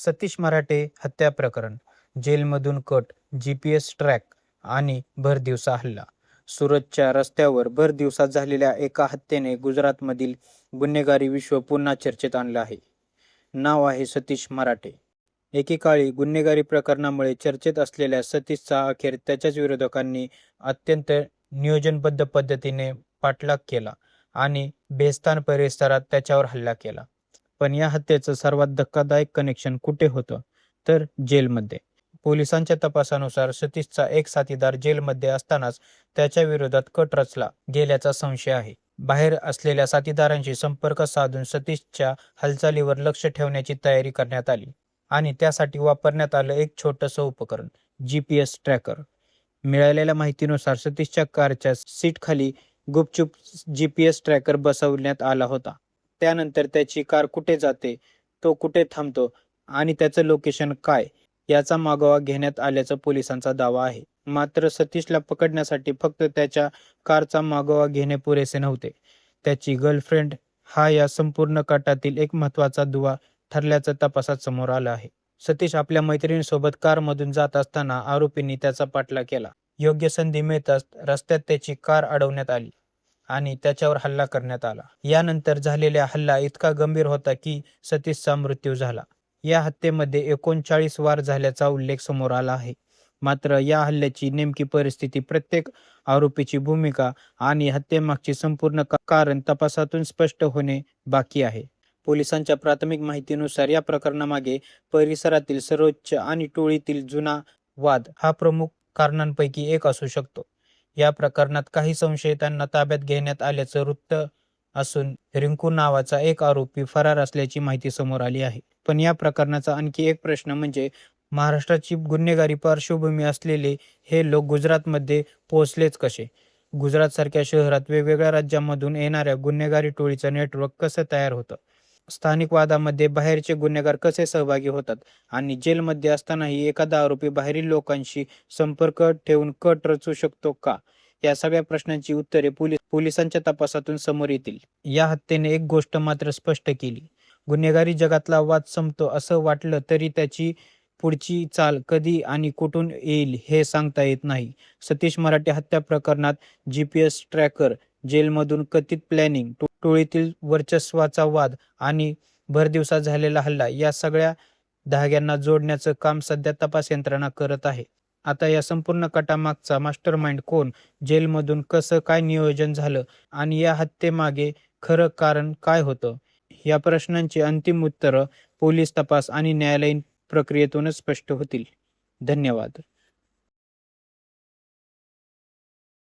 सतीश मराठे हत्या प्रकरण, जेलमधून कट, GPS ट्रॅक आणि भरदिवसा हल्ला. सुरतच्या रस्त्यावर भरदिवसात झालेल्या एका हत्येने गुजरातमधील गुन्हेगारी विश्व पुन्हा चर्चेत आणलं आहे. नाव आहे सतीश मराठे. एकेकाळी गुन्हेगारी प्रकरणामुळे चर्चेत असलेल्या सतीशचा अखेर त्याच्याच विरोधकांनी अत्यंत नियोजनबद्ध पद्धतीने पाठलाग केला आणि बेस्तान परिसरात त्याच्यावर हल्ला केला. पण या हत्येचं सर्वात धक्कादायक कनेक्शन कुठे होतं? तर जेलमध्ये. पोलिसांच्या तपासानुसार सतीशचा एक साथीदार जेलमध्ये असतानाच त्याच्या विरोधात कट रचला गेल्याचा संशय आहे. बाहेर असलेल्या साथीदारांशी संपर्क साधून सतीशच्या हालचालीवर लक्ष ठेवण्याची तयारी करण्यात आली आणि त्यासाठी वापरण्यात आलं एक छोटंसं उपकरण, GPS ट्रॅकर. मिळालेल्या माहितीनुसार सतीशच्या कारच्या सीटखाली गुपचूप GPS ट्रॅकर बसवण्यात आला होता. त्यानंतर त्याची कार कुठे जाते, तो कुठे थांबतो आणि त्याचं लोकेशन काय याचा मागोवा घेण्यात आल्याचा पोलिसांचा दावा आहे. मात्र सतीशला पकडण्यासाठी फक्त त्याच्या कारचा मागोवा घेणे पुरेसे नव्हते. त्याची गर्लफ्रेंड हा या संपूर्ण कटातील एक महत्त्वाचा दुवा ठरल्याचं तपासात समोर आलं आहे. सतीश आपल्या मैत्रिणीसोबत कारमधून जात असताना आरोपींनी त्याचा पाठलाग केला. योग्य संधी मिळताच रस्त्यात त्याची कार अडवण्यात आली आणि त्याच्यावर हल्ला करण्यात आला. यानंतर झालेला हल्ला इतका गंभीर होता की सतीशचा मृत्यू झाला. या हत्येमध्ये 39 वार झाल्याचा उल्लेख समोर आला आहे. मात्र या हल्ल्याची नेमकी परिस्थिती, प्रत्येक आरोपीची भूमिका आणि हत्येमागचे संपूर्ण कारण तपासातून स्पष्ट होणे बाकी आहे. पोलिसांच्या प्राथमिक माहितीनुसार या प्रकरणामागे परिसरातील सर्वोच्च आणि टोळीतील जुना वाद हा प्रमुख कारणांपैकी एक असू शकतो. या प्रकरणात काही संशयितांना ताब्यात घेण्यात आल्याचं वृत्त असून रिंकू नावाचा एक आरोपी फरार असल्याची माहिती समोर आली आहे. पण या प्रकरणाचा आणखी एक प्रश्न म्हणजे महाराष्ट्राची गुन्हेगारी पार्श्वभूमी असलेले हे लोक गुजरातमध्ये पोहोचलेच कसे? गुजरातसारख्या शहरात वेगवेगळ्या राज्यांमधून येणाऱ्या गुन्हेगारी टोळीचं नेटवर्क कसं तयार होतं? स्थानिक वादामध्ये बाहेरचे गुन्हेगार कसे सहभागी होतात? आणि जेलमध्ये असतानाही एखादा आरोपी बाहेरील लोकांशी संपर्क ठेवून कट रचू शकतो का? या सगळ्या प्रश्नांची उत्तरे पोलिसांच्या तपासातून समोर येतील. या हत्येने एक गोष्ट मात्र स्पष्ट केली. गुन्हेगारी जगातला वाद संपतो असं वाटलं तरी त्याची पुढची चाल कधी आणि कुठून येईल हे सांगता येत नाही. सतीश मराठे हत्या प्रकरणात GPS ट्रॅकर, जेलमधून कथित प्लॅनिंग, टोळीतील वर्चस्वाचा वाद आणि भरदिवसा झालेला हल्ला या सगळ्या धाग्यांना जोडण्याचं काम सध्या तपास यंत्रणा करत आहे. आता या संपूर्ण कटामागचा मास्टरमाइंड कोण? जेलमधून कसं काय नियोजन झालं आणि या हत्येमागे खरं कारण काय होतं? या प्रश्नांची अंतिम उत्तरं पोलीस तपास आणि न्यायालयीन प्रक्रियेतूनच स्पष्ट होतील. धन्यवाद.